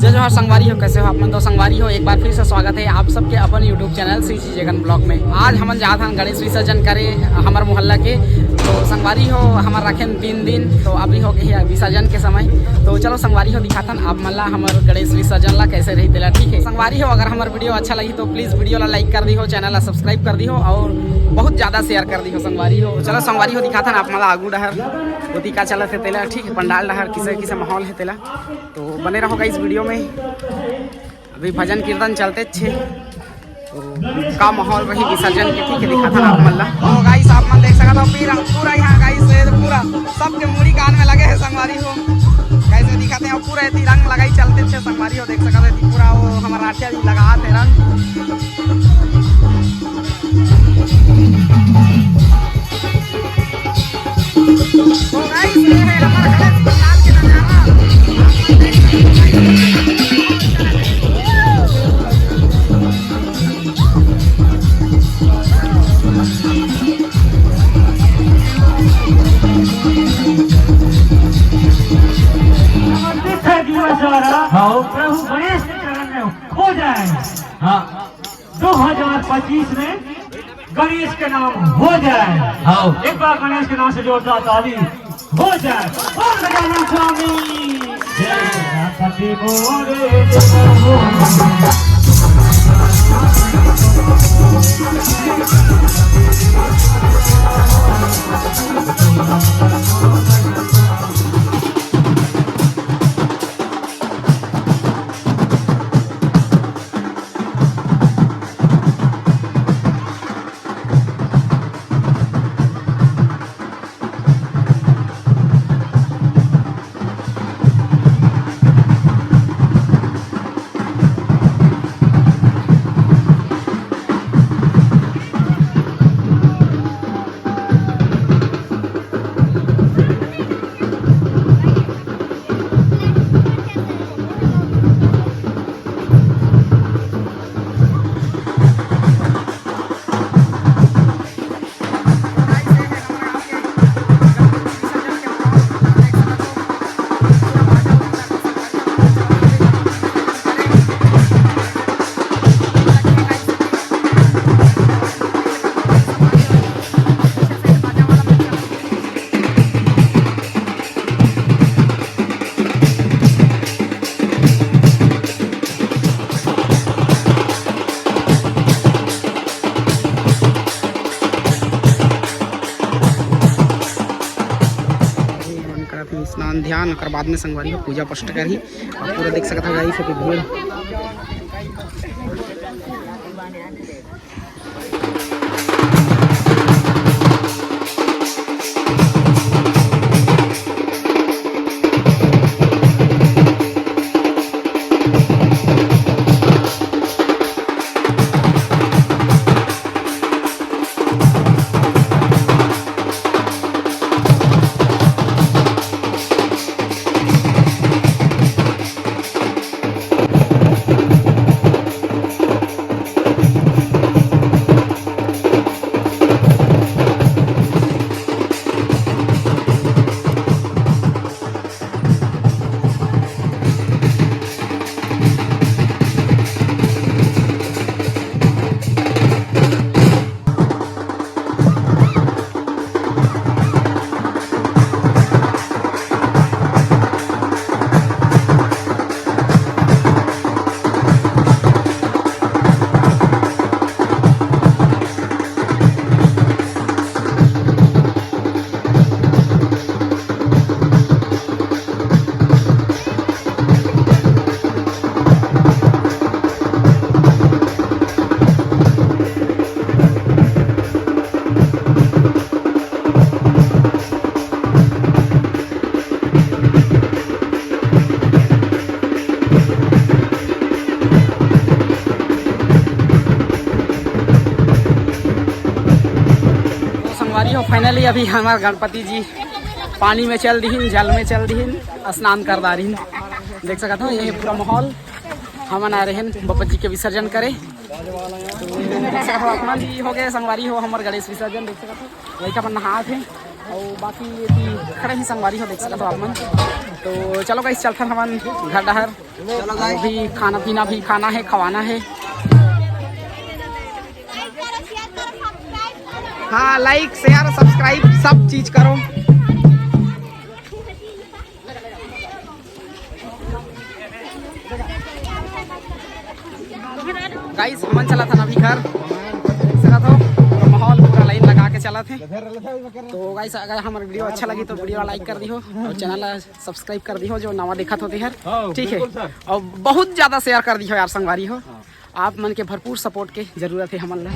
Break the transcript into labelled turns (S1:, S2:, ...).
S1: जय जोहार संगवारी हो, कैसे हो आप मन? तो संगवारी हो, एक बार फिर से स्वागत है आप सबके अपन YouTube channel Shri Jagan blog में। आज हम जहाँ था गणेश विसर्जन करे हमार मोहल्ला के, तो संगवारी हो हमार रखें 3 दिन, तो अभी हो गई है विसर्जन के समय। तो चलो संगवारी हो दिखाथन आप मन ला हमार गणेश विसर्जन ला कैसे रही तेला। ठीक है संगवारी हो, अगर हमार वीडियो अच्छा लगी तो प्लीज़ वीडियो ला लाइक कर दी हो, चैनल ला सब्सक्राइब कर दी हो और बहुत ज़्यादा शेयर कर दी हो संगवारी हो। चलो संगवारी हो दिखाथन आप मन ला आगू डहर होती का चलत है तेला। ठीक है पंडाल डहर किसे किसे माहौल है तेला, तो बने रहोगा इस वीडियो में। अभी भजन कीर्तन चलते छे, तो का माहौल रही विसर्जन के। ठीक है दिखाथन आप मन ला। तो गाइस आप मन देख सकत हो पूरा यहाँ गाइस पूरा सबके मुड़ी कान में लगे है संगवारी हो। कैसे दिखाते हैं पूरा इतनी रंग लगाई चलते छे संगवारी हो, देख सकते हैं पूरा वो हमारा आठिया भी लगा थे रंग। तो गाइस ये है हमारा गणेश पंडाल के नजारा।
S2: प्रभु गणेश के चरण में हो जाए। हाँ 2025 में गणेश के नाम हो जाए। हाँ एक बार गणेश के नाम से जोरदार ताली हो जाए। और गजानन स्वामी जय गणपति मोरे
S1: स्नान ध्यान और बाद में संगवारी हो पूजा पष्ट करी और पूरा देख सकता है गाइस की भीड़। फाइनली अभी हमारे गणपति जी पानी में चल दीन, जल में चल दीन, स्नान कर दा रही। देख सकते हो ये पूरा माहौल हम आ रहे हैं बप्पा जी के विसर्जन करे। तो अपना भी हो गए संगवारी हो हमारे गणेश विसर्जन देख सकते हो वही का अपन नहा थे और बाकी खड़े ही संगवारी हो देख सकते हो आप मन। तो चलो गाइस चलते हमन घर डहर। अभी खाना पीना भी खाना है, खवाना है। हाँ, लाइक शेयर सब्सक्राइब सब चीज करो। गाइस हमन चला था अभी घर तो माहौल पूरा लाइन लगा के चला थे। तो गाइस अगर हमारा वीडियो अच्छा लगी तो वीडियो लाइक कर दी हो और चैनल सब्सक्राइब कर दी हो जो नवा देखत होते यार, ठीक है। और बहुत ज़्यादा शेयर कर दी हो यार संगवारी हो, आप मन के भरपूर सपोर्ट के जरूरत है हमन ला।